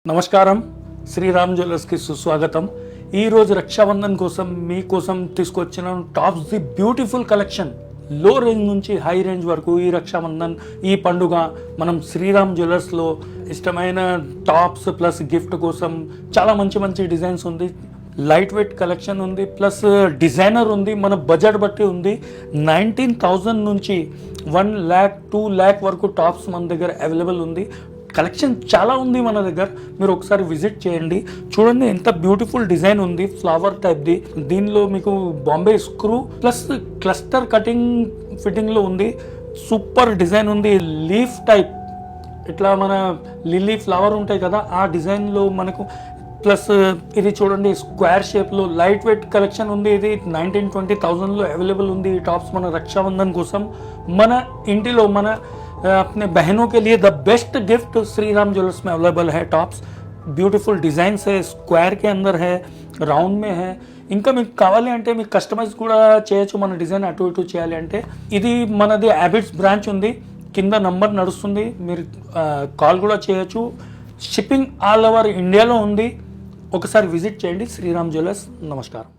నమస్కారం శ్రీరామ్ జ్యువెలర్స్ కి సుస్వాగతం। ఈ రోజు రక్షాబంధన్ కోసం మీకోసం తీసుకొచ్చిన టాప్స్ ది బ్యూటిఫుల్ కలెక్షన్ లో రేంజ్ నుంచి హై రేంజ్ వరకు ఈ రక్షాబంధన్ ఈ పండుగ మనం శ్రీరామ్ జ్యువెలర్స్ లో ఇష్టమైన టాప్స్ ప్లస్ గిఫ్ట్ కోసం చాలా మంచి మంచి డిజైన్స్ ఉంది। లైట్ వెయిట్ కలెక్షన్ ఉంది ప్లస్ డిజైనర్ ఉంది, మన బడ్జెట్ బట్టి ఉంది। 19,000 నుంచి 1 lakh 2 lakh వరకు టాప్స్ మన దగ్గర అవైలబుల్ ఉంది। కలెక్షన్ చాలా ఉంది మన దగ్గర, మీరు ఒకసారి విజిట్ చేయండి। చూడండి ఎంత బ్యూటిఫుల్ డిజైన్ ఉంది, ఫ్లవర్ టైప్ది। దీనిలో మీకు Bombay screw plus cluster cutting ఫిట్టింగ్లో ఉంది। సూపర్ డిజైన్ ఉంది, లీఫ్ టైప్ ఇట్లా మన లిల్లీ ఫ్లవర్ ఉంటాయి కదా ఆ డిజైన్లో మనకు ప్లస్ ఇది చూడండి స్క్వేర్ షేప్లో లైట్ వెయిట్ కలెక్షన్ ఉంది। ఇది 19-20,000లో అవైలబుల్ ఉంది ఈ టాప్స్ మన రక్షాబంధన్ కోసం। మన ఇంటిలో మన अपने बहनों के लिए the best gift Shriram jewellers में अवेलेबल है। टॉप्स ब्यूटीफुल डिजाइन है, स्क्वायर के अंदर है, రౌండ్ में है। ఇంకా మీకు కావాలి అంటే మీకు కస్టమైజ్ కూడా చేయొచ్చు, మన డిజైన్ అటు ఇటు చేయాలి అంటే। ఇది మనది హ్యాబిట్స్ బ్రాంచ్ ఉంది, కింద నంబర్ నడుస్తుంది, మీరు కాల్ కూడా చేయొచ్చు। షిప్పింగ్ ఆల్ ఓవర్ ఇండియాలో ఉంది, ఒకసారి విజిట్ చేయండి శ్రీరామ్ జ్యువెలర్స్। నమస్కారం।